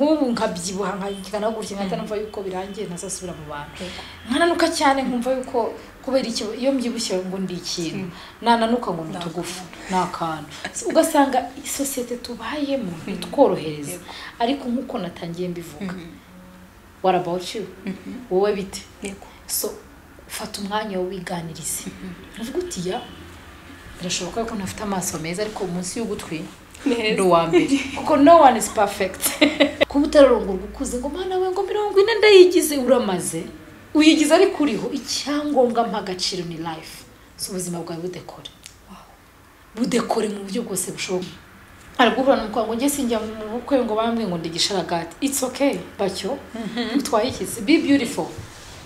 nk'ubu nkabyibuha nkagikana gutya nkatanumva yuko birangiye ntazasubira mu bantu nkananuka cyane nkumva yuko kubera iki iyo mbyibushye ngo ndi ikintu nananuka ngo ntugufu nakana ugasanga societe tubayemo tworohereza ariko nkuko natangiye mbivuga what about you wowe bite so fata umwanya wo wiganirize navuga uti ya birashoboka ko ntafite amaso meza ariko umunsi y'ugutwi ndo wa mbere kuko no one is perfect kuba utararongorwa ukuze ngo mana we ngo 40 ndayigize uramaze uyigize ari kuriho icyangombwa mpagaciro ni life so ubuzima bwawe budekore mu buryo bwose bushoboka aragura n'umuko nge sinjya mu bukwe ngo bambwe ngo ndigisharagati it's okay bacyo utwayikize be beautiful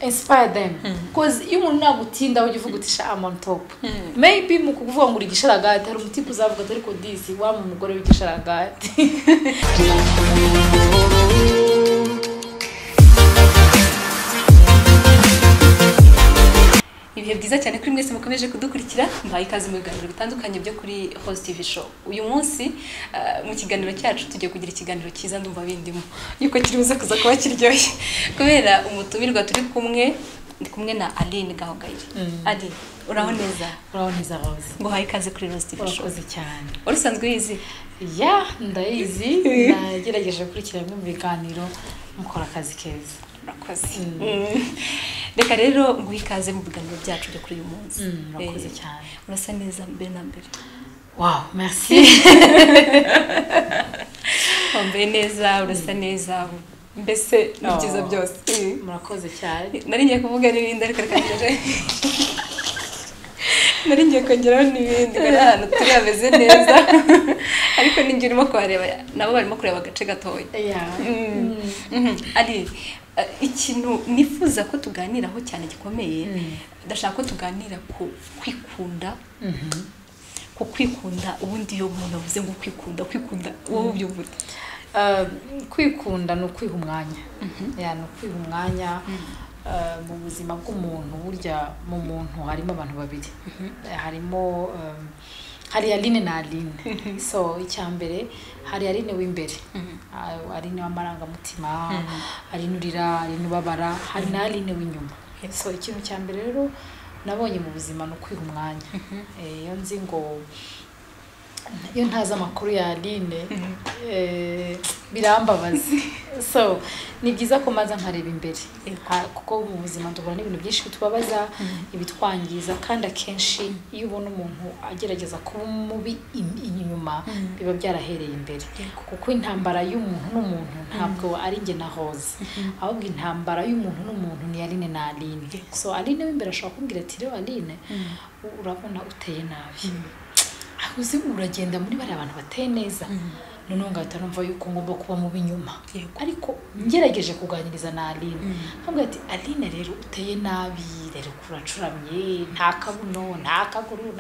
inspire them because iyo umuntu nagutinda ugivuga uti sha I'm on top maybe mu kuvuga ngo urigisharagati hari umutipe uzavuga ariko disi wa mu mugore w'igisharagati ibihe byiza cyane kuri mwese mukomeje kudukurikira mbaye ikaze mu biganiro bitandukanye byo kuri Host TV show uyu munsi mu kiganiro cyacu tugiye kugira ikiganiro cyiza ndumva bindimo yuko kiri buze kuza kuba kiryoshye kubera umutumirwa turi kumwe na Aline Gahongayire Adi uraho neza Rose ngo haye ikaze kuri Host TV show urakoze cyane urisanzwe yizi ya ndayizi nagerageje gukurikira mu biganiro mukora akazi keza urakoze reka rero nguhe ikaze mu biganiro byacu byo kuri uyu munsi urakoze cyane urasa neza mbere na mbere wow merci wambaye neza urasa neza mbese n'ibyiza byose murakoze cyane nari ngiye kuvuga n'ibindi ariko nari ngiye kongeraho n'ibindi kandi ahantu turi hameze neza ariko ninjye urimo kuhareba nabo barimo kureba agace gatoya ari ikintu nifuza ko tuganiraho cyane gikomeye ndashaka ko tuganira ku kwikunda ku kwikunda ubundi yo umuntu avuze ngo kwikunda wowe ubyumva kwikunda no kwiha umwanya no kwiha umwanya mu buzima bw'umuntu burya mu muntu harimo abantu babiri harimo hari Aline na Aline so icyambere hari Aline w'imbere Aline w'amarangamutima Aline urira Aline ubabara hari na Aline w'inyuma so ikintu cyambere rero nabonye mu buzima no kwiha umwanya iyo nzi ngo iyo ntaza amakuru ya Aline birambabaza so ni byiza ko maza nkareba imbere kuko mu buzima duhura n'ibintu byinshi bitubabaza ibitwangiza kandi akenshi iyo ubona umuntu agerageza kuba mubi inyuma biba byarahereye imbere kuko intambara y'umuntu n'umuntu ntabwo ari nge na Rose ahubwo intambara y'umuntu n'umuntu ni Aline na Aline so Aline w'imbere ashobora kumbwira ati rero Aline urabona uteye nabi uzi uragenda muri bari abantu bateye neza none ngahita numva yuko ngomba kuba mu binyuma ariko ngerageje kuganiriza na Aline ntabwo ati Aline rero uteye nabi rero kuracuramye nta kabuno nta kaguru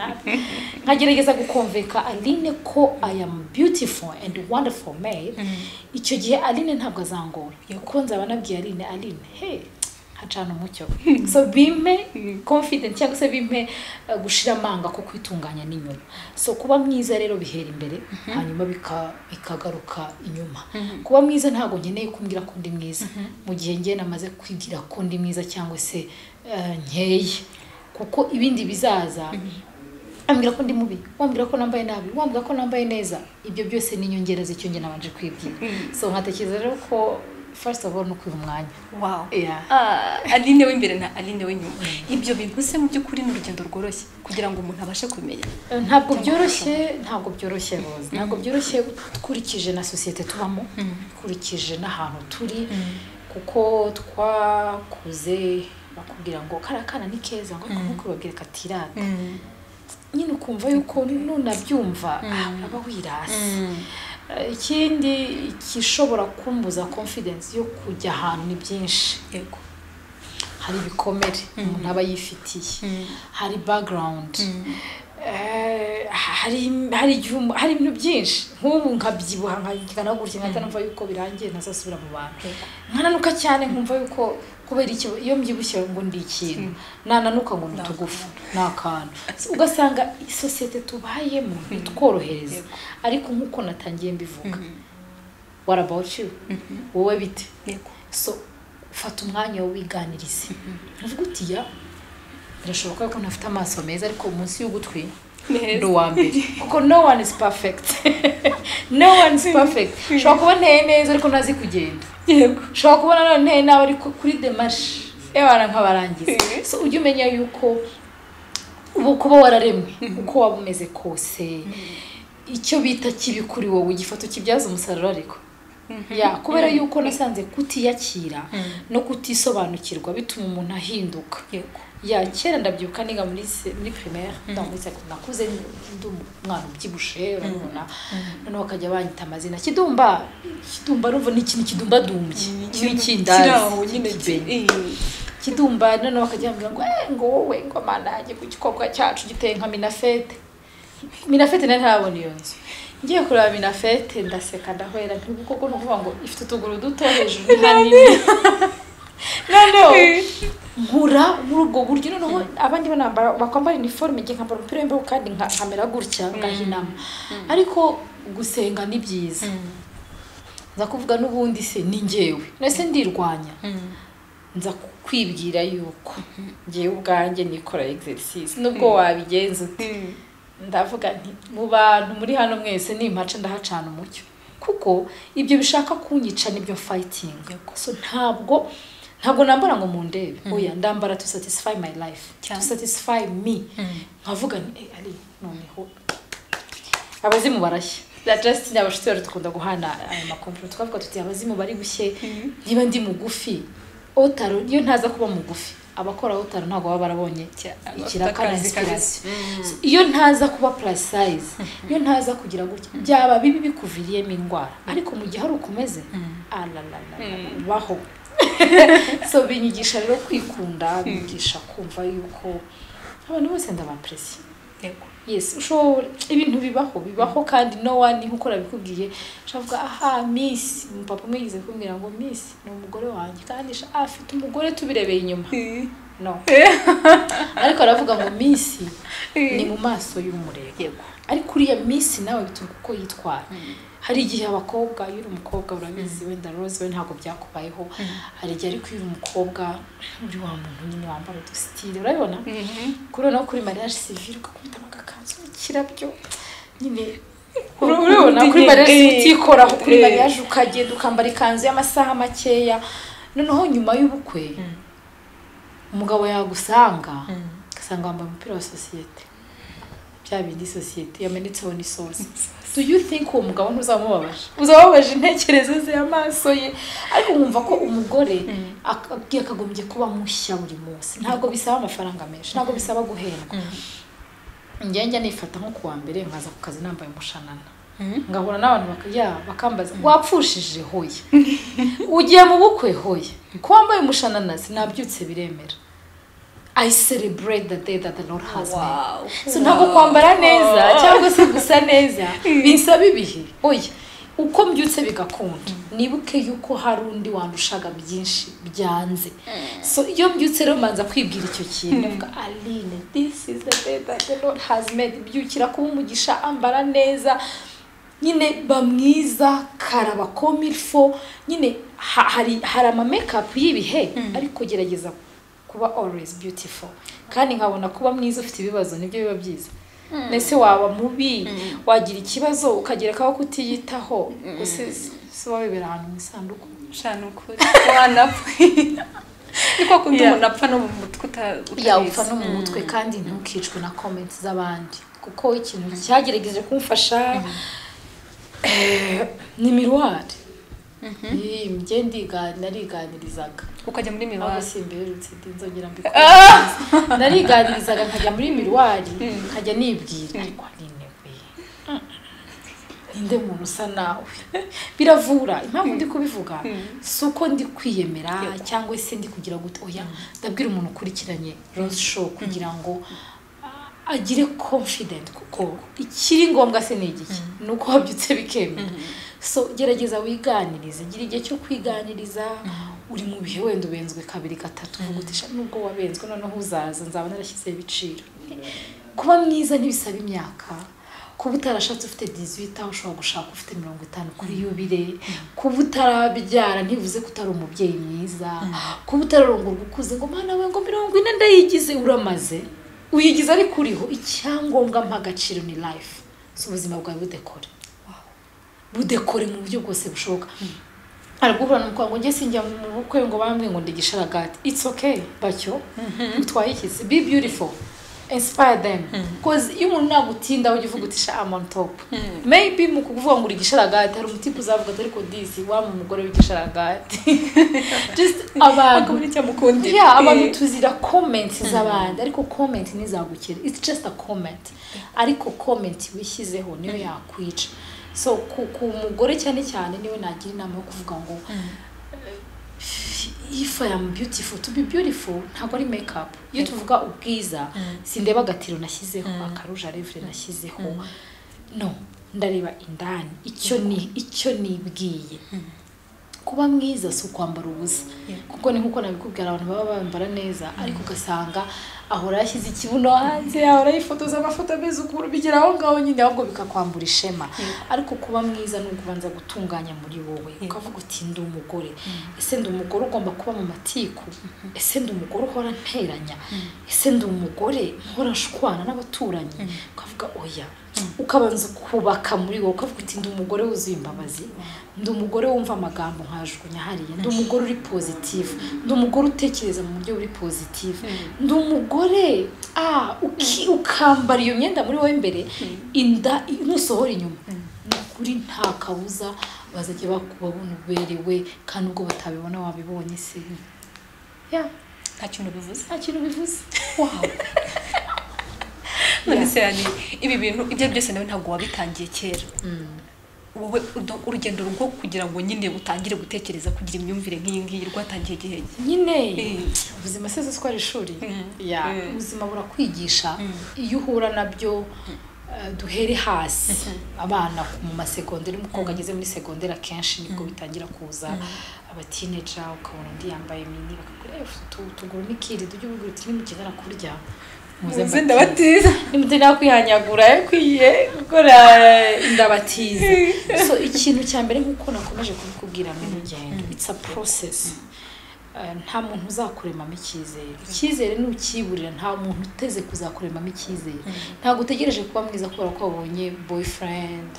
nkagerageza gukonveka Aline ko I am beautiful and wonderful made icyo gihe Aline ntabwo azangora kuko nzaba nabwiye Aline hey hacana umucyo so bime confident cyangwa se bime gushira amanga ko kwitunganya n'inyuma so kuba mwiza rero bihera imbere hanyuma bikagaruka inyuma kuba mwiza ntago nkeneye kumbwira ko ndi mwiza mu gihe ngiye namaze kwigira ko ndi mwiza cyangwa se nkeye kuko ibindi bizaza ambwira ko ndi mubi wambwira ko nambaye nabi wambwira ko nambaye neza ibyo byose ni inyongera z'icyo nge nabanje kwibwira so nkatekereza rero ko first of all no kwiha umwanya wow Aline w'imbere na Aline w'inyuma ibyo bintu se mu by'ukuri n'urugendo rworoshye kugira ngo umuntu abashe kumenya ntabwo byoroshye Rose ntabwo byoroshye kurikije na societe tubamo kurikije n'ahantu turi kuko twakuze bakubwira ngo karakana ni keza ngo kubabwira katirata nyine ukumva yuko nunabyumva aba wirase ikindi kishobora kumbuza confidence yo kujya ahantu ni byinshi hari ibikomere umuntu aba yifitiye hari background hari ibintu byinshi nk'ubu nkabyibuha nkagikana gutya nkatanumva yuko birangiye ntazasubira mu bantu nkananuka cyane nkumva yuko kubera iki iyo mbyibushye ngo ndi ikintu nananuka ngo ntugufu nakana ugasanga societe tubayemo tworohereza ariko nkuko natangiye mbivuga what about you wowe bite yego so fata umwanya wo wiganirize uvuga uti ya birashoboka ko ntafite amaso meza ariko munsi y'ugutwi ndo wa mbere kuko no one is perfect no one is perfect ushobora kuba nteye neza ariko ntazi kugenda yego ushobora kubona nteye nawe ariko kuri demarche ebana nk'abarangiza so ujye umenya yuko ubu kuba wararemwe uko waba umeze kose icyo bita kibi kuri wowe igifato kibyaza umusaruro ariko ya kubera yuko nasanze kutiyakira no kutisobanukirwa bituma umuntu ahinduka yego ya kera ndabyuka niga muri primaire nakuze umwana ubyibushe urabona noneho bakajya banyita amazina kidumba ruvo ni ikintu kidumba dumbye kiraho nyine kidumba noneho bakajya bambwira ngo wowe ngo mana yanjye ku gikobwa cyacu giteye nka minafete ntabona iyo nzu ngiye kureba minafete ndaseka ndahwera kuko nukuvuga ngo ifite utuguru duto hejuru ni hanini noneho nkura muri ubwo buryo noneho abandi banambara bakwambara uniforme ngiye nkambara umupira w'imbeho kandi nkamera gutya ngahinama ariko gusenga ni byiza nza kuvuga n'ubundi se ni njyewe nese ndirwanya nza kwibwira yuko ngiye ubwanjye nikora exercise nubwo wabigenza uti ndavuga nti mu bantu muri hano mwese nimpaca ndahacana umucyo kuko ibyo bishaka kunyica nibyo fighting so ntabwo nambara ngo mundebe oya ndambara to satisfy my life to satisfy me nkavuga nti ari noneho abazimu barashya that just n'abashuti bari dukunda guhana aya makompro twavuga tuti abazimu bari gushye niba ndi mugufi otaro iyo ntaza kuba mugufi abakora otaro ntago baba barabonye ikiraka inspiration iyo ntaza kuba plus size iyo ntaza kugira gutya byaba bibi bikuviriyemo indwara ariko mu gihe hari ukomeze baho so binyigisha rero kwikunda bigisha kumva yuko abantu bose ndabapresi yego yes ushobora ibintu bibaho kandi no one nkuko nabikubwiye shavuga aha miss papa mwigize kumbwira ngo miss ni umugore wanjye kandi afite umugore tubirebeye inyuma no ariko aravuga ngo miss ni mu maso y'umurego yego ariko uriya miss nawe bituruka uko yitwara hari igihe abakobwa yuri umukobwa urabizi wenda Rose we ntago byakubayeho hari igihe ariko yuri umukobwa uri wa muntu nyine wambara udustyle urabibona kuri no kuri mariage civil ukakubita agakanzu kirabyo nyine urabona kuri mariage utikora kuri mariage ukagenda ukambara ikanzu y'amasaha makeya noneho nyuma y'ubukwe umugabo yagusanga gasanga wambaye umupira wa societe bya bindi societe yamenetseho n'isosi do you think uwo mugabo uzamubabaje intekerezo ze amaso ye ariko nkumva ko umugore akagombye kuba mushya buri munsi ntabwo bisaba amafaranga menshi ntabwo bisaba guhendwa njye nifata nko kuwa mbere nkaza ku kazi nambaye umushanana ngahura n'abantu bakambaza wapfushije hoye ugiye mu bukwe hoye ko wambaye umushanana sinabyutse biremera I celebrate the day that the Lord has made. So ntabwo kwambara neza cyangwa se gusa neza binsaba ibihe oya uko mbyutse bigakunda nibuke yuko hari undi wandushaga byinshi byanze so iyo mbyutse rero manza kwibwira icyo kintu mvuga Aline this is the day that the Lord has made byukira kuba umugisha ambara neza nyine bamwiza karaba komilfo nyine hari ama makeup y'ibihe ariko gerageza kuba always beautiful kandi nkabona kuba mwiza ufite ibibazo nibyo biba byiza nese waba mubi wagira ikibazo ukagerekaho kutiyitaho gusa wabibera ahantu mu isanduku shana ukuri wanapfa niko kundi umuntu apfa no mu mutwe upfa no mu mutwe kandi ntukicwe na comments z'abandi kuko ikintu cyagerageje kumfasha ni miroir nariganirizaga ukajya muri miroir simberutse nzongera mbikora nariganirizaga nkajya muri miroir nkajya nibwira ariko ninde muntu usa nawe biravura impamvu ndi kubivuga suko ndi kwiyemera cyangwa se ndi kugira gute oya ndabwira umuntu ukurikiranye Rose Show kugira ngo agire confident kuko ikiri ngombwa se ni igiki nuko wabyutse bikemera so gerageza wiganirize gira igihe cyo kwiganiriza uri mu bihe wenda ubenzwe kabiri gatatu uvugutisha nubwo wabenzwe noneho uzaza nzaba narashyize ibiciro kuba mwiza ntibisaba imyaka kuba utarashatse ufite 18 ushobora gushaka ufite 50 kuri yubire, kuba utarabyara ntivuze ko utari umubyeyi mwiza, kuba utararongorwa ukuze ngo mana we ngo 40 ndayigize uramaze uyigize ari kuriho. Icyangombwa mpagaciro ni life, so ubuzima bwawe budekore mu buryo bwose bushoboka. Aragura n'umuko nge sinjya mu bukwe ngo bambwe ngo ndigisharagati. It's okay bacyo utwaye ikisi, be beautiful, inspire them, because iyo umuntu nagutinda ujye uvuga uti I'm on top. Maybe mu kuvuga ngo urigisharagati hari umutipe uzavuga atari ko disi wa mu mugore w'igisharagati. Just abantu cyamukundira. Yeah, abantu tuzira comments z'abandi, ariko comment nizagukira. It's just a comment, ariko comment wishyizeho niyo yakwica. So ku mugore cyane cyane niwe nagira inama yo kuvuga ngo if I am beautiful, to be beautiful ntabwo ari makeup. Iyo tuvuga ubwiza sindeba agatiro nashyizeho, akaruja lèvre nashyizeho, no, ndareba indani icyo nibwiye. Kuba mwiza si ukwambara ubusa, kuko ni nkuko nabikubwira abantu baba bambara neza ariko ugasanga ahora yashyize ikibuno hanze, ahora yifotoza amafoto meza ukuru bigera aho ngaho nyine ahubwo bikakwambura ishema. Ariko kuba mwiza ni ukubanza gutunganya muri wowe, ukavuga uti ndi umugore, ese ndi umugore ugomba kuba mu matiku, ese ndi umugore uhora nteranya, ese ndi umugore nkora nshwana n'abaturanyi, ukavuga oya, ukabanza kubaka muri wowe, ukavuga uti ndi umugore wuzuye imbabazi, ndi umugore wumva amagambo nkajugunya hariya, ndi umugore uri positive, ndi umugore utekereza mu buryo buri positive, ndi umugore ukambara iyo myenda muri wowe imbere, inda nusohora inyuma kuri nta kabuza bazajya bakubona uberewe, kandi ubwo batabibona wabibonye se. Nta kintu bivuze. Wow. Nonese yani ibi bintu ibyo byose nawe ntabwo wabitangiye kera. Wowe urugendo rwo kugira ngo nyine utangire gutekereza kugira imyumvire nk'iyi ngiyi rwatangiye gihe nyine ubuzima seze twari ishuri. Ubuzima burakwigisha iyo uhura nabyo. Duhere hasi abana mu masegonderi, umukobwa ageze muri segonderi akenshi nibwo bitangira kuza abateenager, ukabona undi yambaye mini bakakubwira tugura n'ikiri tujye ubugura uti nimukizana kurya muze ndabatiza, nimutena kwihanyagura kwiye gukora ndabatiza. So ikintu cya mbere nkuko nakomeje kubikubwira mu rugendo, it's a process. Nta muntu uzakuremamo icyizere nukiburira, nta muntu uteze kuzakuremamo icyizere. Ntabwo utegereje kuba mwiza kubera ko wabonye boyfriend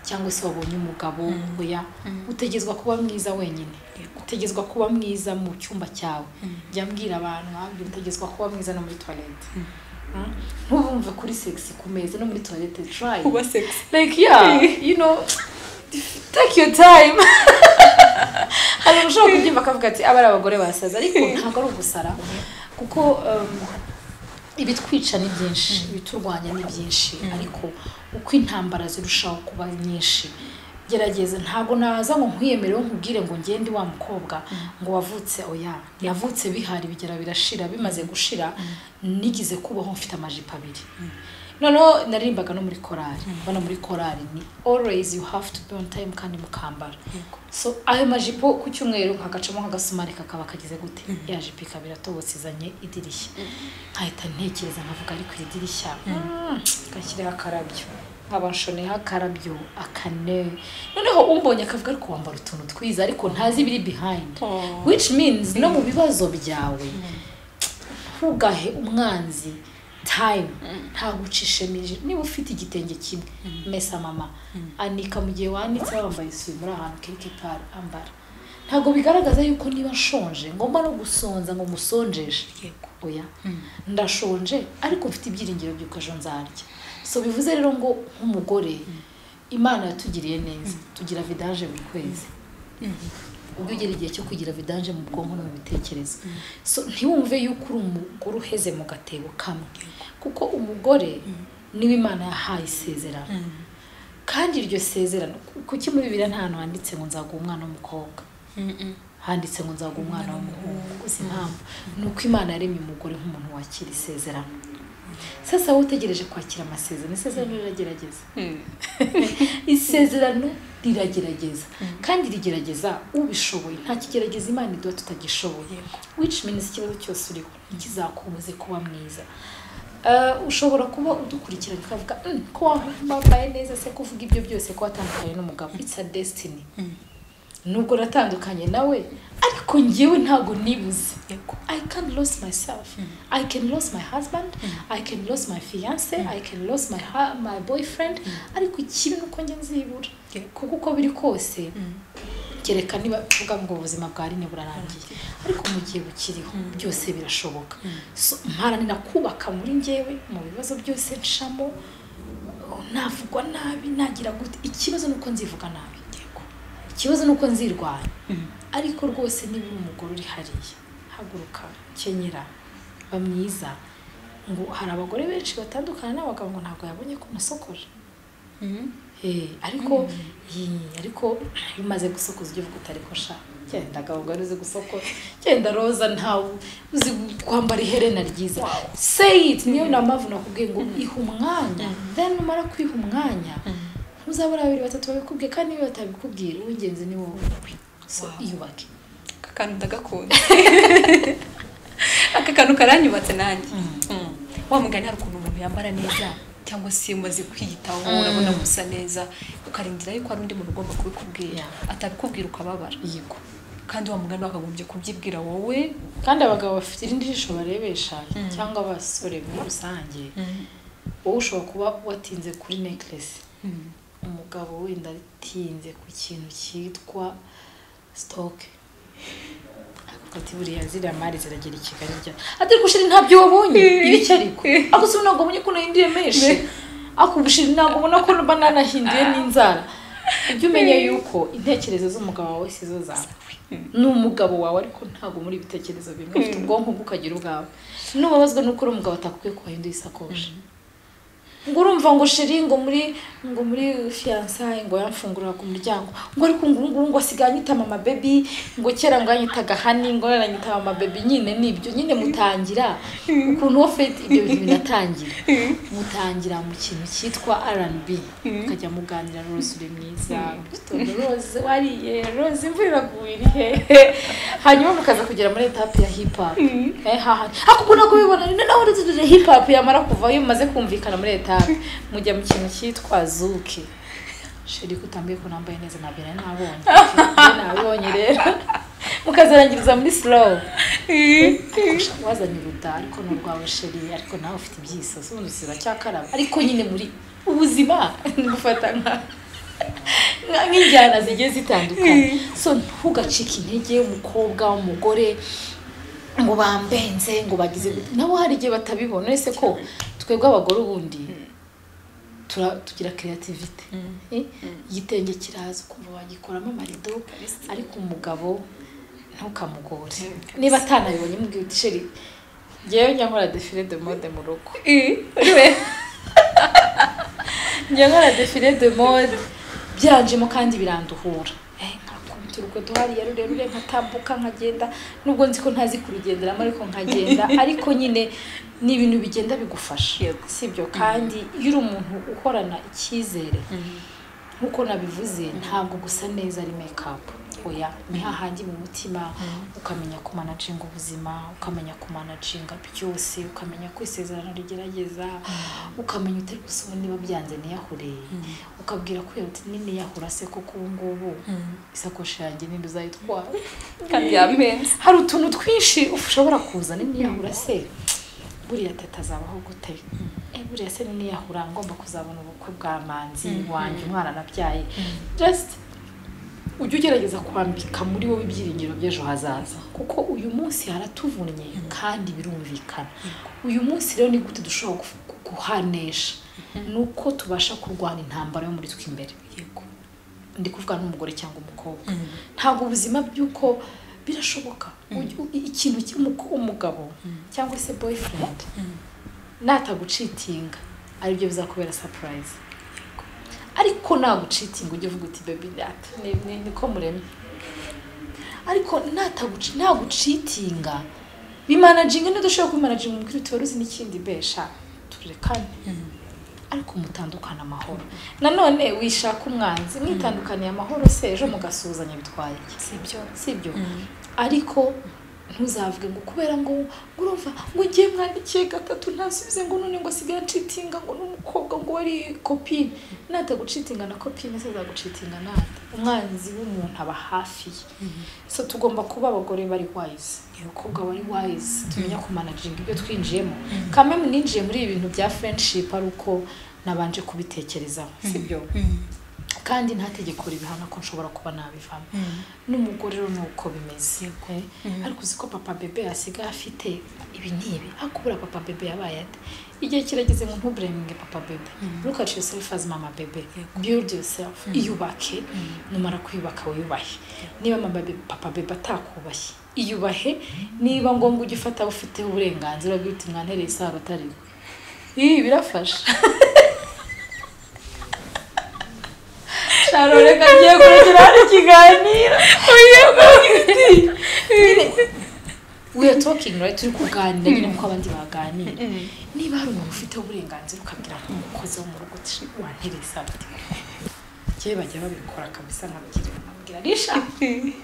cyangwa se wabonye umugabo. Oya, utegezwa kuba mwiza wenyine, utegezwa kuba mwiza mu cyumba cyawe. Jya mbwira abantu nkabwira utegezwa kuba mwiza no muri toilette. Ntubumve kuri sexy ku meza no muri toilette, try kuba sexy, like you know, take your time. Hari ushobora kubyimba akavuga ati abari abagore basaza, ariko ntabwo ari ugusara, kuko ibitwica ni byinshi, ibiturwanya ni byinshi, ariko uko intambara zirushaho kuba nyinshi gerageza. Ntabwo naza ngo nkwiyemereho nkubwire ngo ngende wa mukobwa ngo wavutse, oya, yavutse bihari bigera birashira, bimaze gushira nigize kubaho mfite amajipo abiri. No, narimbaga no muri korali. Bana muri korali ni always you have to be on time kandi mukambara. So ayo majipo ku cyumweru nkagacamo nk'agasumari kakaba kagize gute, ya jipo ikabira tobotse izanye idirishya. Nkahita ntekereza nkavuga ariko idirishya gashyira akarabyo, abanshone hakarabyo akane. Noneho umbonye akavuga ariko wambara utuntu twiza, ariko ntazi biri behind, which means no mu bibazo byawe ntugahe umwanzi time. Ntabwo ucishemije. Niba ufite igitenge kimwe mesa mama anika mu gihe wanitse wambaye isuye muri ahantu quelque part ambara. Ntabwo bigaragaza yuko niba nshonje ngomba no gusonza ngo musonjeje. Oya, ndashonje ariko mfite ibyiringiro by'uko ejo nzarya. So bivuze rero ngo nk'umugore Imana yatugiriye neza, tugira vidange buri kwezi. Ubwo ugera igihe cyo kugira vidange mu bwonko no mu bitekerezo. So ntiwumve yuko uri umugore uheze mu gatebo kamwe, kuko umugore niwe Imana yahaye isezerano. Kandi iryo sezerano kuki muri Bibiliya nta hantu handitse ngo nzaguha umwana w'umukobwa, handitse ngo nzaguha umwana w'umuhungu. Uzi impamvu? Nuko Imana yaremye umugore nk'umuntu wakira isezerano. Sasa wowe utegereje kwakira amasezerano, isezerano riragerageza. Isezerano riragerageza, kandi rigerageza ubishoboye. Nta kigerageza Imana iduha tutagishoboye, which means ikibazo cyose uriho ntikizakubuze kuba mwiza. ushobora kuba udukurikirana ukavuga ko wambaye neza se kuvuga ibyo byose ko watandukanye n'umugabo it's a destiny nubwo ratandukanye nawe ariko njyewe ntago nibuze I can lose myself I can lose my husband I can lose my fiance I can lose my boyfriend ariko ikibi nuko njye nzibura kuko uko biri kose kereka niba tuvuga ngo ubuzima bwari ne burarangiye ariko mu gihe bukiriho byose birashoboka so mparanira kubaka muri njyewe mu bibazo byose nshamo navugwa nabi nagira gute ikibazo nuko nzivuga nabi ikibazo nuko nzirwanya ariko rwose niba umugore uri hariya haguruka kenyera bamwiza ngo hari abagore benshi batandukana n'abagabo ngo ntabwo yabonye ko nasokoje ariko bimaze gusokoza ibyo vuga utariko sha cyenda abagore uzi gusokora cyenda roza ntawe uzi kwambara iherena ryiza say it niyo namavu nakubwiye ngo iha umwanya then umara kwiha umwanya uzabura 2-3 babikubwiye kandi niba batabikubwira uw'ingenzi ni wowe so iyubake kakanu ndagakunda akakantu karanyubatse nanjye wa mugani hari ukuntu umuntu yambara neza cyangwa se umaze kwiyitaho urabona gusa neza ukarindira yuko ari undi muntu ugomba kubikubwira atabikubwira ukababara yego kandi wa mugani wakagombye kubyibwira wowe kandi abagabo bafite irindi jisho barebesha cyangwa abasore muri rusange wowe ushobora kuba watinze kuri necklace umugabo wenda atinze ku kintu cyitwa stock akati buriya zira mari ziragera Kigali rya ati gushira ntabyo wabonye ibiki ariko akusubira ngo ubonye ko nahindiye meshe akubushira ntabwo ubona ko banana hindiye n'inzara ibyo umenye yuko intekerezo z'umugabo wawe sizo zawe n'umugabo wawe ariko ntabwo muri ibitekerezo bimwe ufite ubwonko bw'ukagira ubwawe n'ubabazwa nuko umugabo atakwiye kubahinduye isakoshi ngo urumva ngo sheri ngo muri fiançailles ngo yamfungurira ku muryango ngo ariko ngo asiganyita mama baby ngo kera ngo anyitaga hani ngo aranyita mama baby nyine nibyo nyine mutangira ukuntu ofete ibyo bintu binatangira mutangira mu kintu cyitwa R&B ukajya muganira Rose uri mwiza Rose wariye Rose imvura guiri he hanyuma mukaza kugera muri etape ya hip hop akubona ko bibona nawe uretse hip hop yamara kuva iyo maze kumvikana muri etape mujya mu kintu cyitwa zuki sheri kutambiye ko nambaye neza nabera nabonye rero mukazarangiriza muri slow wazanye ruda ariko n'urwawe sheri ariko nawe ufite ibyisoso unusiba cyakaraba ariko nyine muri ubuzima ngufata nk'injyana zigiye zitandukanye so ntugacike intege umukobwa umugore ngo bambenze ngo bagize nabo hari igihe batabibona ese ko twebwe abagore ubundi tugira creativity igitenge kiraza kumva wagikoramo amarido ariko umugabo ntukamugore niba atanabibonye mbwiye uti sheri ngewe njya nkora défilé de mode mu rugo uriwe njya nkora défilé de mode byanjemo kandi biranduhura turuko duhari ya rurerure nkatambuka nkagenda nubwo nzi ko ntazi kurugenderamo ariko nkagenda ariko nyine ni ibintu bigenda bigufasha sibyo kandi iyo uri umuntu ukorana icyizere nkuko nabivuze ntabwo gusa neza ari makeup oya ni hahandi mu mutima ukamenya ku managing ubuzima ukamenya ku managing byose ukamenya kwisezerana rigerageza ukamenya utari gusoma niba byanze niyahure ukabwira ko uti nini yahura se koko ngubu isakoshi yanjye ninde uzayitwara kandi yamenze hari utuntu twinshi ushobora kuza nini yahura se buriya tatazabaho gute buriya se nini yahura ngomba kuzabona ubukwe bwa manzi wanjye umwana nabyaye just ujye ugerageza kwambika muri wowe ibyiringiro by'ejo hazaza kuko uyu munsi haratuvunnye kandi birumvikana uyu munsi rero ni gute dushobora guhanesha nuko tubasha kurwana intambara yo muri twe imbere yego ndi kuvuga n'umugore cyangwa umukobwa ntabwo ubuzima by'uko birashoboka ikintu cy'umugabo cyangwa se boyfriend natagucitinga ari byo bizakubera surprise ariko nagucitinga ujye uvuga uti baby that niko muremye ariko nagucitinga bimanaging ntidushobora kubimanaging mu kwitwa ruzi n'ikindi besha turekane ariko mutandukana amahoro nanone wishaka umwanzi mwitandukaniye amahoro se ejo mugasuzanya bitwaye iki sibyo ariko ntuzavuge ngo kubera ngo urumva ngo ngiye mwandikiye gatatu ntasubize ngo none ngo asigaye ncitinga ngo n'umukobwa ngo wari copine nata gucitinga na copine se za gucitinga nata umwanzi w'umuntu aba hafi so tugomba kuba abagore bari wise abakobwa bari wise tumenya ku managing ibyo twinjiyemo kamwe ninjiye muri ibintu bya friendship ari uko nabanje kubitekerezaho sibyo kandi nta tegeko ribihana ko nshobora kuba nabivamo n'umugore rero nuko bimeze ariko uziko papa bebe asigaye afite ibi n'ibi akubura papa bebe yabaye ate igihe kirageze ngo ntubreminge papa bebe look at yourself as mama bebe build yourself iyubake numara kwiyubaka wiyubahe niba papa bebe atakubashye iyubahe niba ngombwa ugifata ufite uburenganzira bw'uti mwantereye isaro atari birafasha Charoreka giye kugira ikiganiro we are talking right turi kuganira nyine uko abandi baganira niba hari umuntu ufite uburenganzira ukabwira nk'umukozi wo mu rugo wanteresa giye bajya babikora kabisa nkabwira risha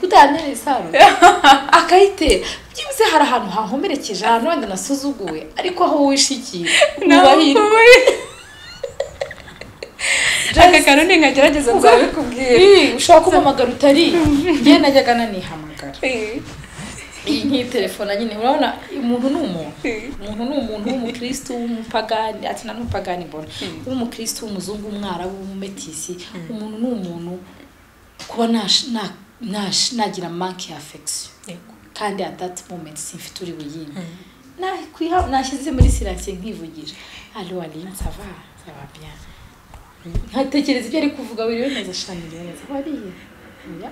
kutanteresa akayite byibuze hari ahantu hankomerekeje ahantu wenda nasuzuguwe ariko aho wishikiye nubahirwe aka kanone nkagerageza nzabikubwira ushaka kumamagara utari ngiye najyaga nanihamagara iyi nki telefone nyine urabona umuntu n'umuntu w'umukristo w'umupagani ati na n'umupagani mbona w'umukristo w'umuzungu w'umwarabu w'umumetisi umuntu n'umuntu kuba nagira manque affection kandi at that moment simfite uri buyine nashyize muri silence nkivugira allo Aline ça va bien nkatekereza ibyo ari kuvuga buri wese ashanira neza bariye ya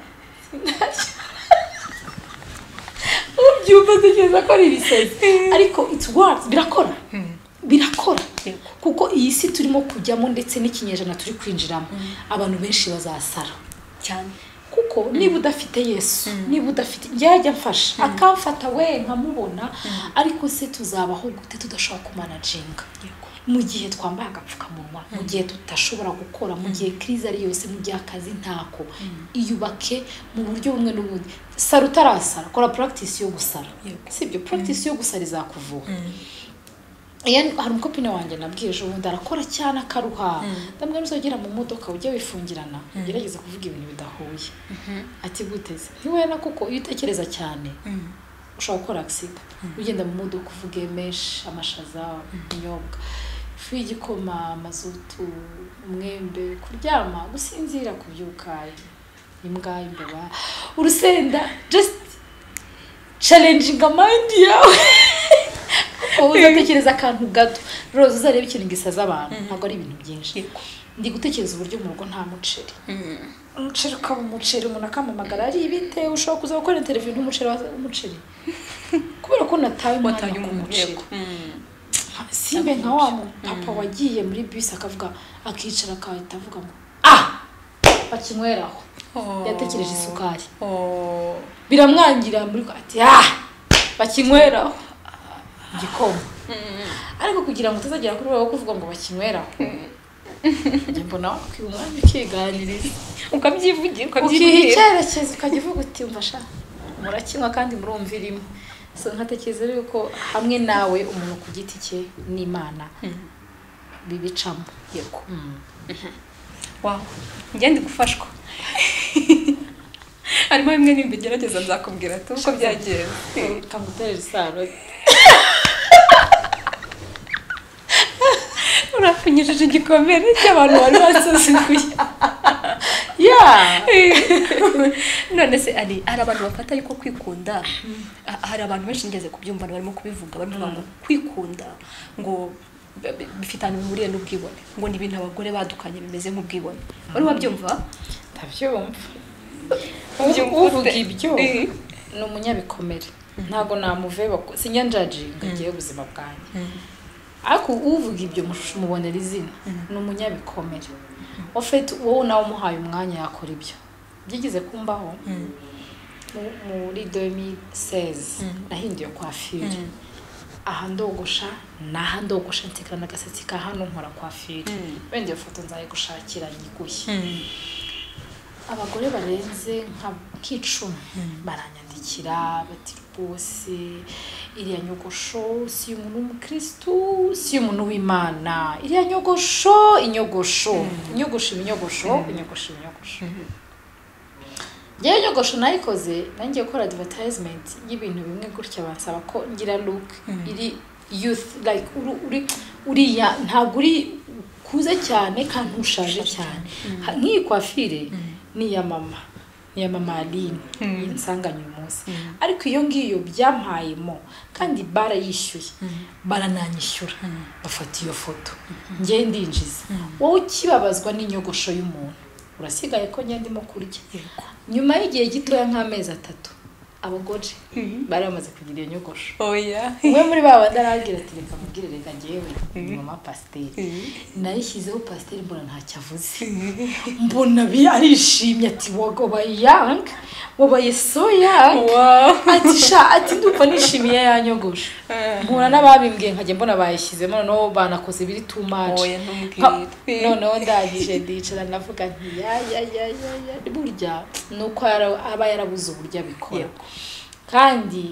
ubyumva tekereza ko ari bisazi ariko it works birakora kuko iyi si turimo kujyamo ndetse n'ikinyejana turi kwinjiramo abantu benshi bazasara cyane kuko niba udafite Yesu niba udafite yajya mfasha akamfata we nkamubona ariko se tuzabaho gute tudashobora kumanaginga mu gihe twambaye agapfukamunwa mu gihe tutashobora gukora mu gihe crise ari yose mu gihe akazi ntako iyubake mu buryo bumwe n'ubundi sara utarasara kora practice yo gusara sibyo practice yo gusara izakuvura hari umukopine wanjye nabwiye ejo bundi arakora cyane akaruha ndamwe nuzogera mu modoka ujye wifungirana ugerageze kuvuga ibintu bidahuye ati guteze ntiwena kuko iyo utekereza cyane ushobora gukora accident ugenda mu modoka uvuge mesh amashaza inyobwa ifu y'igikoma amazutu umwembe kuryama gusinzira kubyuka imbwa imbeba urusenda just challenging a mind yawe uzatekereza akantu gato rero uzareba ikintu gisaza abantu ntabwo ari ibintu byinshi ndi gutekereza uburyo mu rugo nta muceri umuceri ukaba umuceri umuntu akamamagara ari ibite ushobora kuza gukora interview n'umuceri kubera ko nataye umwanya ku muceri simbe nka wa papa wagiye muri bus akavuga akicara akahita avuga ngo bakinyweraho yatekereje isukari biramwangira muri ati bakinyweraho igikoma ariko kugira ngo tuzagera kuri wowe kuvuga ngo bakinyweraho njye mbona wakwiye umwanya ukiganiriza ukabyivugira icyerekezo ukajya uvuga uti umfasha murakinywa kandi murumvirimo so nkatekereza yuko hamwe nawe umuntu ku giti cye n'Imana bibicamo yego wow ngende gufashwa harimo bimwe nimbigerageza nzakubwira uko byagenze kamuterera isaro urafinyishije igikomere cy'abantu bari basuziguye none se hari abantu bafata yuko kwikunda hari abantu benshi ngeze kubyumva barimo kubivuga bavuga ngo kwikunda ngo bifitanye bihuriye n'ubwibone ngo ni ibintu abagore badukanye bimeze nk'ubwibone wari wabyumva ndabyumva uvuga ibyo ni umunyabikomere ntago namuveba sinyanjaji ngagiye ubuzima bwanjye ariko uvuga ibyo mubonera izina ni umunyabikomere ofete wowe nawe umuhaye umwanya yakora ibyo byigeze kumbaho muri 2016 nahinduye coiffure aha ndogosha ntikana n'agasatsi ka hano nkora coiffure wenda iyo foto nzayigushakira nyiguye abagore barenze nk'icumi baranyandikira bati rwose iriya nyogosho si umuntu w'umukristu si umuntu w'Imana iriya inyogosho njyewe inyogosho nayikoze nangiye gukora advertisement y'ibintu bimwe gutya bansaba ko ngira look iri youth like uriya ntabwo uri kuze cyane kandi ntushaje cyane nk'iyi coiffure ni ya mama Aline insanganye uyu munsi ariko iyo ngiyo byampayemo kandi barayishyuye barananyishyura bafata iyo foto njye ndinjiza wowe ukibabazwa n'inyogosho y'umuntu urasigaye ko njye ndimo kurya nyuma y'igihe gitoya nk'amezi 3 abagore bari bamaze kugira iyo nyogosho umwe muri baba ndarabwira ati reka mubwire reka njyewe mama pasiteri nayishyizeho pasiteri mbona ntacyo avuze mbona arishimye ati wabaye young wabaye so young ati ndumva nishimiye ya nyogosho mpura n'ababimbwiye nkajya mbona bayishyizemo noneho banakoze ibiri too much noneho ndagije ndicara navuga nti ya burya nuko aba yarabuze uburyo abikora kandi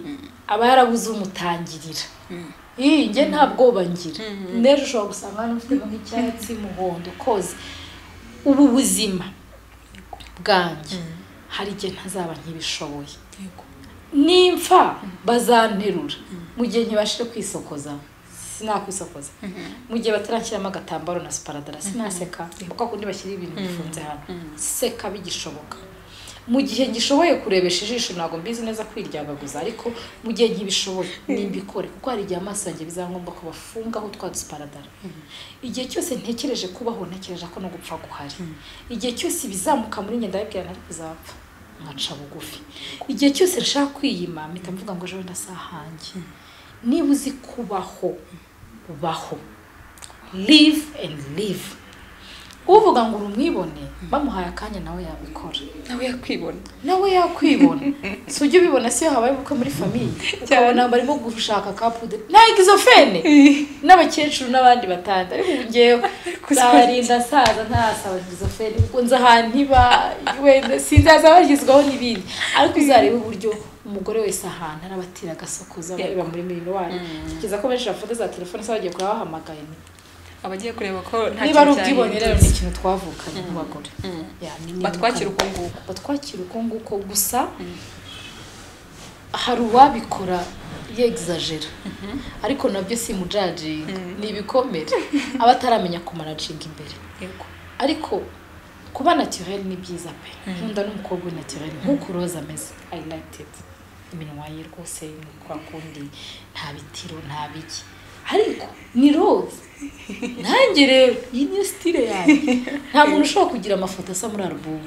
aba yarabuze umutangirira njye nta bwoba ngira n'ejo ushobora gusanga hano mfitemo nk'icyatsi muhondo koze ubu buzima bwanjye hari igihe ntazaba nkibishoboye nimfa bazanterura mu gihe ntibashire kwisokoza sinakwisokoza mu gihe bataranshyiramo agatambaro na sparadara sinaseka kuko kundi bashyira ibintu bifunze hano seka bigishoboka mu gihe gishoboye kurebesha ijisho ntago mbizi neza kwiryagaguza ariko mu gihe nkibishoboye nimbikore kuko hari igihe amaso yanjye bizangomba ko bafungaho twa sparadara igihe cyose ntekereje kubaho ntekereje ko no gupfa guhari igihe cyose bizamuka muri njye ndabibwira ntari kuzapfa nkaca bugufi igihe cyose nshaka kwiyima mpita mvuga ngo ejo ndasahange niba uzi kubaho ubaho live and live uvuga ngo urumwibone bamuhaye akanya nawe yabikora nawe yakwibona so ujye ubibona siyo habaye ubukwe muri famille ukabona barimo gushaka kapude n'igizofene n'abakecuru n'abandi batanda ariko ngewe zarinda saza ntasaba igizofene kuko nza ahantu iba wenda sinzaza bagizweho n'ibindi ariko uzareba uburyo umugore wese ahantu arabatira agasokoza bari muri mirimo wayo kiza ko benshi bafata za telefone sabagiye kubahamagaye abagiye kureba ko nta niba ari ubwibone rero ni ikintu twavukanye n'abagore batwakira uko nguko gusa hari uwabikora yexagera ariko nabyo si mujudging ni ibikomere abataramenya kumanaginga imbere ariko kuba naturel ni byiza pe nkunda n'umukobwa naturel nk'uko Rose ameze I liked it iminwa ye rwose kwa kundi nta bitiro nta biki ariko ni Rose nanjye rero iyi ni style yawe nta muntu ushobora kugira amafoto asa muri album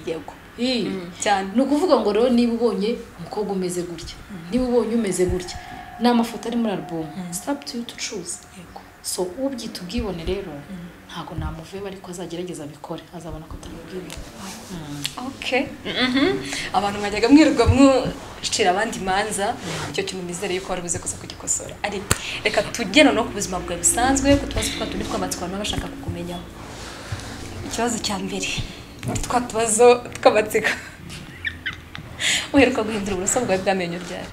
cyane ni ukuvuga ngo rero niba ubonye umukobwa umeze gutya niba ubonye umeze gutya ni amafoto ari muri album stop to you to choose so ubyita ubwibone rero ntago namuveba ariko azagerageza abikore azabona ko atari ubwibone okay abantu mwajyaga mwirirwa mushira abandi manza icyo kintu nizere yuko wari buze kuza kugikosora ari reka tugena no ku buzima bwawe busanzwe ko tubazo twatundi twamatsiko bashaka kukumenya ikibazo cya mbere twatubazo twamatsiko uheruka guhindura uburoso bwawe bw'amenyo ryari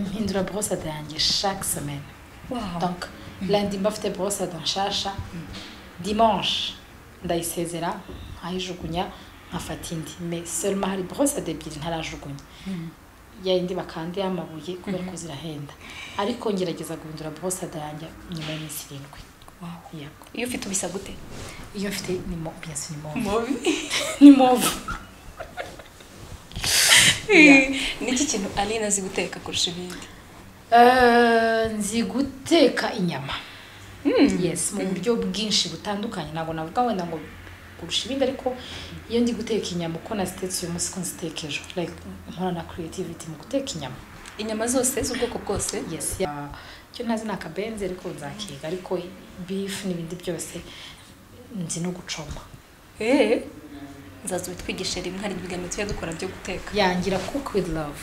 mpindura brosse yanjye chaque semaine donc lundi mbafite brosse nshasha dimanche ndayisezera ayijugunya nkafata indi mais seulement hari brosse ebyiri ntarajugunya yindi bakandi y'amabuye kubera ko zirahenda ariko ngerageza guhindura brosse yanjye nyuma y'iminsi 7 yego iyo ufite ubisa gute iyo mfite ni mauve ni mauve niki kintu Aline azi guteka kurusha ibindi nzi guteka inyama yes mu buryo bwinshi butandukanye ntabwo navuga wenda ngo kurusha ibindi ariko iyo ndi guteka inyama uko nazitetse uyu munsi ko nziteka ejo like nkora na creativity mu guteka inyama zose z'ubwoko bwose yes cyo ntazi nakabenze ariko nzakiga ariko beef n'ibindi byose nzi no gucoma nzazo bitwigishe rimwe hari ibiganiro tujya dukora byo guteka yangira cook with love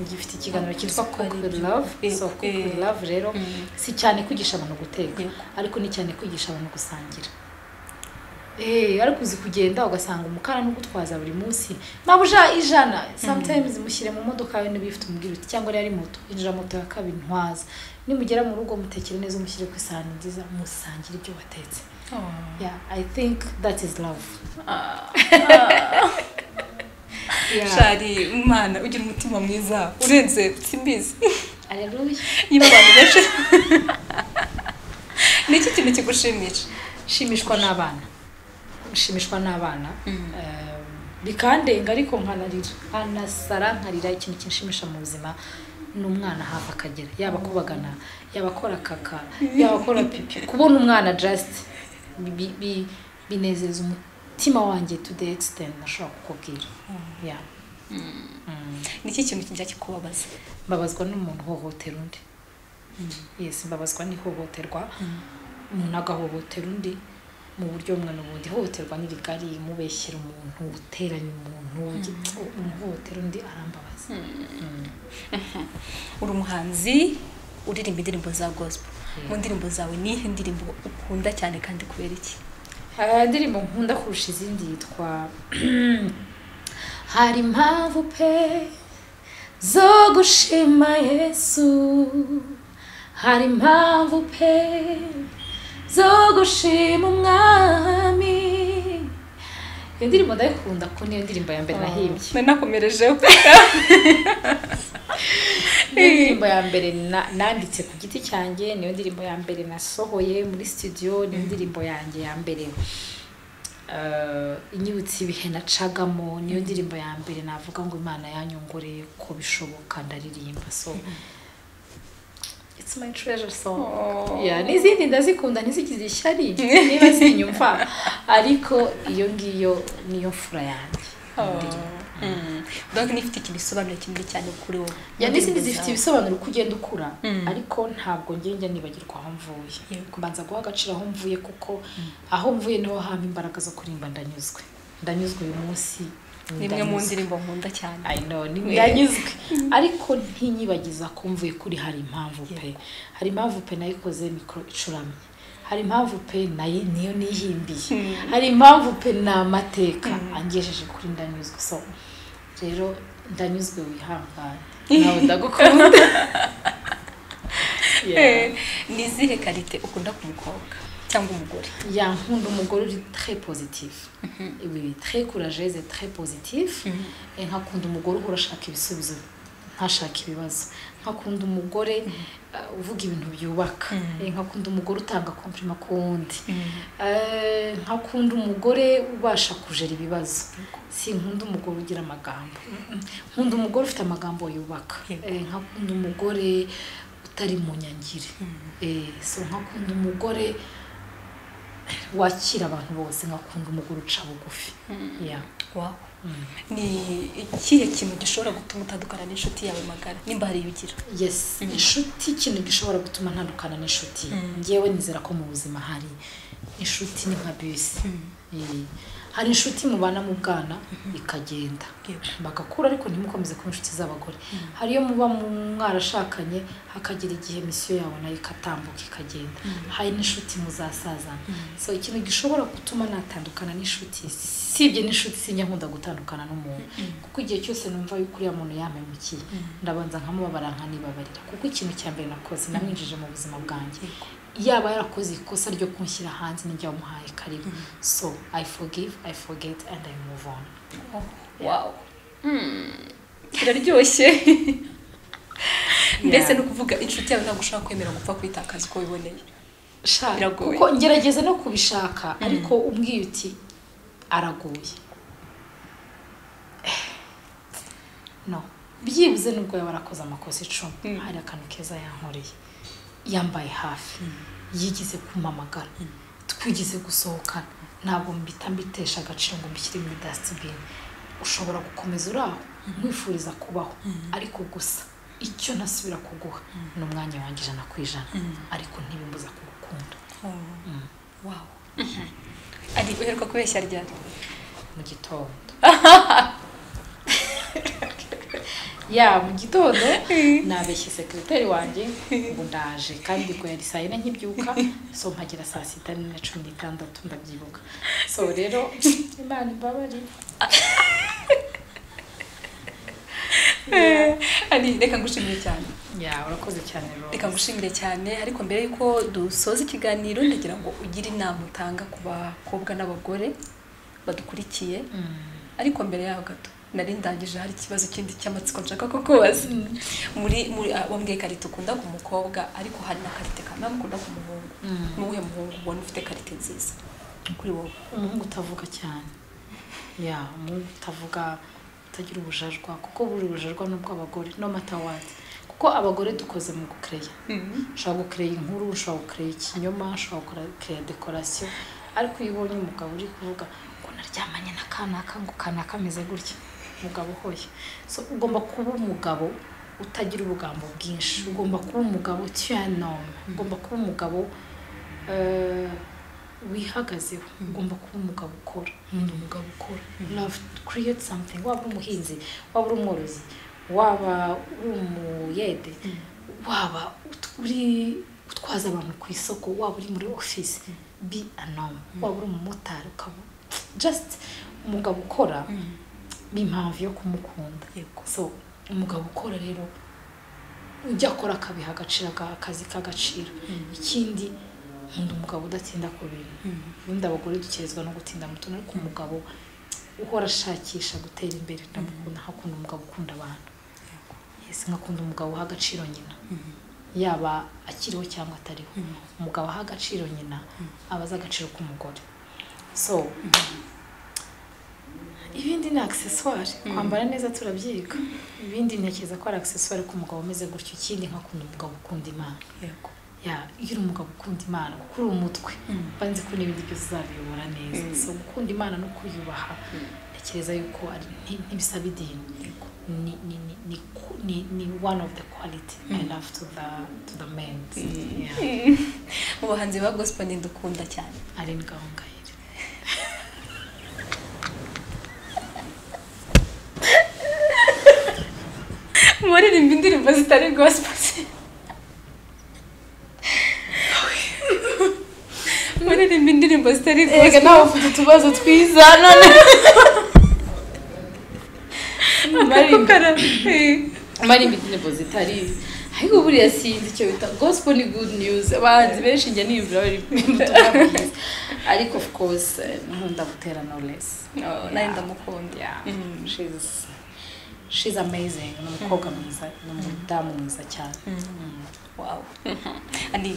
ngifite ikiganiro cyitwa cook with love so cook with love rero si cyane kwigisha abantu guteka ariko ni cyane kwigisha abantu gusangira ariko uzi kugenda ugasanga umukara n'ugutwaza buri munsi mabuja ijana sometimes mushyire mu modoka yawe n'ibifite umubwira uti cyangwa ari moto injira moto ya kabiri ntwaza nimugera mu rugo mutekere neza umushyire ku isahani nziza musangire ibyo watetse. Yeah, I think that is love. Shari Imana ugira umutima mwiza urenze simbizi. Haleluya. Niba abantu benshi niki kintu kigushimisha? Shimishwa n'abana bikandenga ariko nkanarira nkanasara nkarira. Ikintu kinshimisha mu buzima n'umwana hafi akagera, yaba kubagana, yaba akora kaka, yaba akora pipi, kubona umwana just binezeza umutima wanjye to the extent nashobora kukubwira. Yeah. Niki kintu kijya kikubabaza? Mbabazwa n'umuntu uhohotera undi. Yes, mbabazwa n'ihohoterwa, umuntu agahohotera undi mu buryo bumwe n'ubundi. Ihohoterwa ni rigari, mubeshyira umuntu, uteranya umuntu, uhohotera undi arambabaza. Uri umuhanzi uririmba indirimbo za gospel. Mu ndirimbo zawe nihe ndirimbo ukunda cyane kandi kubera iki? Indirimbo nkunda kurusha izindi yitwa hari impamvu pe zo gushima Yesu, hari impamvu pe zo gushima umwami. Iyo ndirimbo ndayikunda ko niyo ndirimbo ya mbere nahimbye. Nakomerejeho. Indirimbo ya mbere nanditse ku giti cyanjye, niyo ndirimbo ya mbere nasohoye muri studio, niyo ndirimbo yanjye ya mbere inyibutse ibihe nacagamo, niyo ndirimbo ya mbere navuga ngo Imana yanyongoreye ko bishoboka ndaririmba. So it's my treasure song. Yeah, n'izindi ndazikunda ntizigize ishyari niba zinyumva, ariko iyo ngiyo niyo fura yanjye. Donc nifite ikintu bisobanura kinini cyane kuri wowe. Ya n'izindi zifite ibisobanuro kugenda ukura, ariko ntabwo ngenge nibagirwa aho mvuye. Kubanza guha agaciro aho mvuye, kuko aho mvuye niho hampa imbaraga zo kurimba. Ndanyuzwe uyu munsi. Nimwe mu ndirimbo nkunda cyane. I know, ndanyuzwe. Ariko ntinyibagiza ko mvuye kuri hari impamvu pe. Hari impamvu pe nayikoze mikro icuramye. Hari impamvu pe niyo nihimbiye. Hari impamvu pe n'amateka angejeje kuri ndanyuzwe. So rero ndanyuzwe wihangane. Nawe ndagukunda. Nizihe karite ukunda ku mukobwa cyangwa umugore? Nkunda umugore uri très positif. Oui, très courageuse et très positif. Nkakunda umugore uhora ashaka ibisubizo, ntashaka ibibazo. Nkakunda umugore uvuga ibintu byubaka. Nkakunda umugore utanga compliment ku wundi. Nkakunda umugore ubasha kujera ibibazo. Sinkunda umugore ugira amagambo. Nkunda umugore ufite amagambo yubaka. Nkakunda umugore utari mu nyangire. So nkakunda umugore wakira abantu bose. Nkakunda umugore uca bugufi. Wow. Ni ikihe kintu gishobora gutuma utandukana n'inshuti yawe magara nimba hari ugira? Yes, inshuti ikintu gishobora gutuma ntandukana n'inshuti. Ngewe nizera ko mu buzima hari inshuti ni nka bisi. Hari inshuti mubana mu bwana ikagenda bagakura, ariko ntimukomeze kuba inshuti z'abagore. Hari iyo muba mwarashakanye hakagira igihe misiyo yawe nayo ikatambuka ikagenda. Hari n'inshuti muzasazana. So ikintu gishobora gutuma natandukana n'inshuti, sibye n'inshuti sinya nkunda gutandukana n'umuntu, kuko igihe cyose numva yuko uriya muntu yamemukiye ndabanza nkamubabara nkanibabarira, kuko ikintu cya mbere nakoze namwinjije mu buzima bwanjye. Yaba yarakoze ikosa ryo kunshyira hanze n'ijya umuhaye karibu. So I forgive, I forget and I move on. Wow. Kiraryoshye. Mbese no kuvuga inshuti yawe ntabwo ushaka kwemera gupfa kwitakaza uko wiboneye. Kuko ngerageza no kubishaka, ariko umbwiye uti araguye. No, byibuze nubwo yaba arakoze amakosa 10, hari akantu keza yankoreye. Yambaye hafi, yigize kumamagara, twigize gusohokana. Ntabwo mbitesha agaciro ngo mbishyire muri dustbin. Ushobora gukomeza uraho nkwifuriza kubaho, ariko gusa icyo nasubira kuguha n'umwanya wanjye 100%, ariko ntibimbuza kugukunda. Wow. Ari uheruka kubeshya ryari? Mu gitondo. ya mu gitondo nabeshye sekreteri wanjye ngo ndaje kandi ko yari saa 4 nkibyuka so mpagera saa 6:16 ndabyibuka so rero Imana imbabari ari reka ngushimire cyane urakoze cyane rero reka ngushimire cyane ariko mbere yuko dusoza ikiganiro ndagira ngo ugire inama utanga ku bakobwa n'abagore badukurikiye ariko mbere yaho gato nari ndangije hari ikibazo kindi cy'amatsiko nshaka ko kubaza muri wambwiye karite ukunda ku mukobwa ariko hari na karite kana ukunda ku muhungu n'uwe muhungu ubona ufite karite nziza kuri wowe umuhungu utavuga cyane umuhungu utavuga utagira ubujajwa kuko buri bujajwa n'ubwo abagore no matter what kuko abagore dukoze mu gucreya ushobora gucreya inkuru ushobora gucreya ikinyoma ushobora gucreya decoration ariko iyo ubonye umugabo uri kuvuga ngo naryamanye na kanaka ngo kanaka ameze gutya umugabo hoye so ugomba kuba umugabo utagira ubugambo bwinshi ugomba kuba umugabo tianom ugomba kuba umugabo wihagazeho ugomba kuba umugabo ukora umugabo ukora love create something waba umuhinzi waba umworozi waba umuyede waba uri utwaza abantu ku isoko waba uri muri office be a norm waba uri umumotari ukaba just umugabo ukora n'impamvu yo kumukunda so umugabo ukora rero ujya akora akabiha agaciro akazi k'agaciro ikindi nkunda umugabo udatinda ku bintu ubundi abagore dukerezwa no gutinda mu tuntu ariko umugabo uhora ashakisha gutera imbere ndamukunda hakunda umugabo ukunda abantu nkakunda umugabo uha agaciro nyina yaba akiriho cyangwa atariho umugabo aha agaciro nyina abaza agaciro k'umugore so ibindi ni accessoire kwambara neza turabyiga ibindi ntekereza ko ari accessoire ku mugabo umeze gutyo ikindi nkakunda umugabo ukunda Imana iyo umugabo ukunda Imana kuri umutwe banze ko n'ibindi byose uzabiyobora neza so gukunda Imana no kuyubaha ntekereza yuko ari ntibisaba idini ni one of the quality I love to the men mu bahanzi ba gospel ndukunda cyane ari Gahongayire muririmba indirimbo zitari gospel muririmba indirimbo zitari gospel nawe ufite utubazo twiza none marimba indirimbo zitari ariko buriya sinzi icyo bita gospel ni good news abahanzi benshi njya niyumvira bari mutubabizi ariko of course nkunda gutera Knowless nayo ndamukunda she's amazing n'umukobwa mwiza n'umudamu mwiza cyane wow ani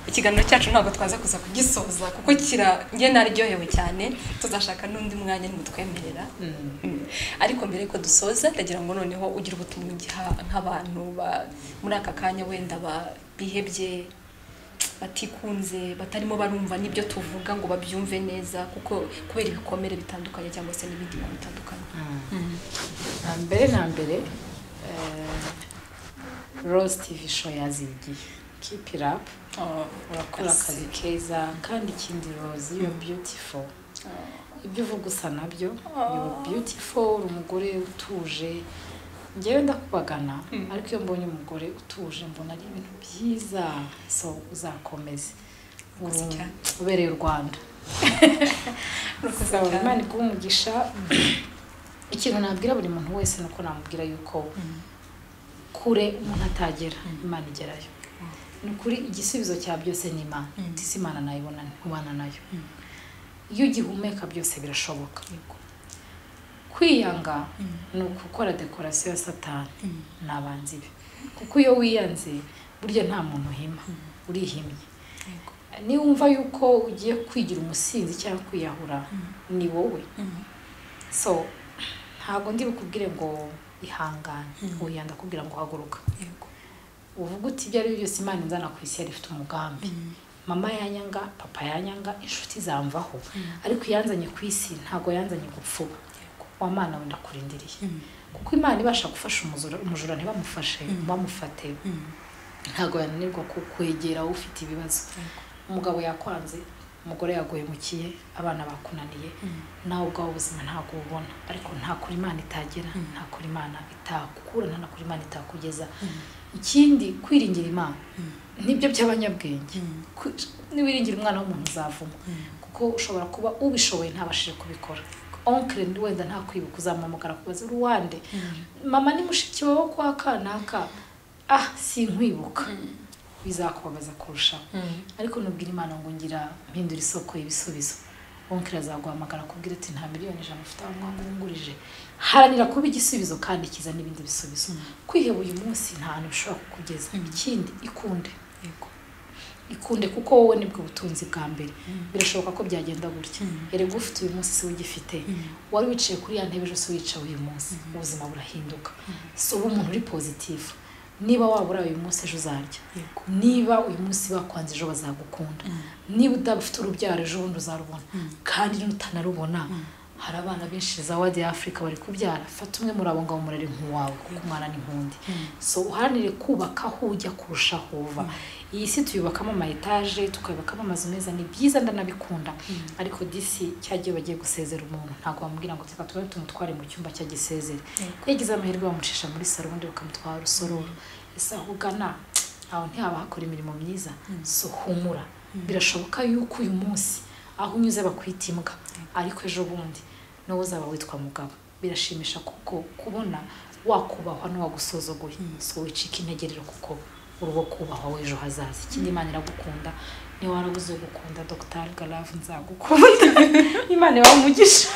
ikiganiro cyacu ntabwo twaza kuza kugisoza kuko nge naryohewe cyane tuzashaka n'undi mwanya nimutwemerera ariko mbere ko dusoza ndagira ngo noneho ugira ubutumwa giha nk'abantu muri aka kanya wenda bihebye batikunze batarimo barumva nibyo tuvuga ngo babyumve neza kuko kubera ibikomere bitandukanye cyangwa se n'ibindi bitandukanye mbere Rose TV show yazigiye keep it up urakora akazi keza kandi ikindi Rose you're beautiful ibyo uvuga usa nabyo you're beautiful umugore utuje ngewe ndakubagana ariko iyo mbonye umugore utuje mbona ari ibintu byiza so uzakomeze ubereye u Rwanda Imana iguhe umugisha ikintu nabwira buri muntu wese nuko namubwira yuko kure umuntu atagera Imana igerayo nukuri igisubizo cya byose ni Imana ndetse Imana nayibona ubana nayo iyo gihumeka byose birashoboka kwiyanga no gukora decoration ya Satani nabanzi be kuko iyo wiyanze burya nta muntu hima urihimye ni wumva yuko ugiye kwigira umusinzi cyangwa kwiyahura ni wowe so ntago ndi bukubwire ngo ihangane uyanda kubwira ngo haguruka uvuga uti ibyo ari byose Imana inzana ku isi yari ifite umugambi mama yanyanga papa yanyanga inshuti zamvaho ariko yanzanye ku isi ntago yanzanye gupfuba wa Mana wenda kurindiriye kuko Imana ibasha gufasha umujura ntibamufashe bamufate ntago yananirwa kukwegera ufite ibibazo umugabo yakwanze umugore yaguhemukiye abana bakunaniye nawe ubwawe ubuzima ntabwo ubona ariko nta kuri Imana itagera nta kuri Imana itakura nta kuri Imana itakugeza ikindi kwiringira Imana nibyo by'abanyabwenge niwiringira umwana w'umuntu uzavuma kuko ushobora kuba ubishoboye ntabashije kubikora oncle wenda nta kwibuka uzamamagara kubaza Ruwande mama ni mushiki wawe kwa kanaka sinkwibuka bizakubabaza kurushaho ariko nubwira Imana ngo ngira mpindura isoko y'ibisubizo oncle azaguhamagara kubwira ati nta miliyoni 100 ufite aho ngungurije haranira kuba igisubizo kandi kiza n'ibindi bisubizo kwiheba uyu munsi nta hantu bishobora kukugeza ikindi ikunde kuko wowe nibwo butunzi bwa mbere birashoboka ko byagenda gutya erega ufite uyu munsi si ugifite wari wicaye kuri ya ntebe ejo wicaye uyu munsi ubuzima burahinduka so umuntu uri positive niba wabura uyu munsi ejo uzarya niba uyu munsi bakwanze ejo bazagukunda niba udafite urubyaro ejo bundi uzarubona kandi nutanarubona hari abana benshi za Wadi Africa bari kubyara fata umwe muri abo ngabo murare nk'uwawe kuko umwana ni nkundi so uharanire kubaka aho ujya kurushaho uva iyi si tuyubakamo ama etage tukubakamo amazu meza ni byiza ndanabikunda ariko disi cyagiye bagiye gusezera umuntu ntago bamubwira ngo teka tuba tumutware mu cyumba cya gisezere kwigiza amahirwe bamucisha muri salo undi bakamutwara usororo ese ahugana aho ntihaba hakora imirimo myiza so humura birashoboka yuko uyu munsi aho unyuze bakwitimbwa ariko ejo bundi no uzaba witwa mugabo birashimisha kuko kubona wakubahwa no wagusozoguye so wicika integerero kuko urugo kubahwa wejo hazaza ikindi Imana iragukunda ni warabuze gukunda Dr. Galave nzagukunda Imana yamugisha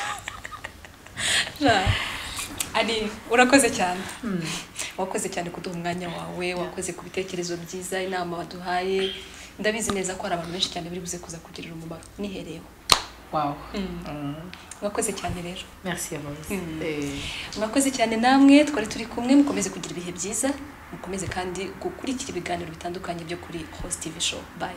ari urakoze cyane wakoze cyane kuduha umwanya wawe wakoze ku bitekerezo byiza inama waduhaye ndabizi neza ko ari abantu benshi cyane biri buze kuza kugirira umumaro nihereho wow mwakoze cyane rero merci à vous mwakoze cyane namwe twari turi kumwe mukomeze kugira ibihe byiza mukomeze kandi gukurikira ibiganiro bitandukanye byo kuri Host TV Show bye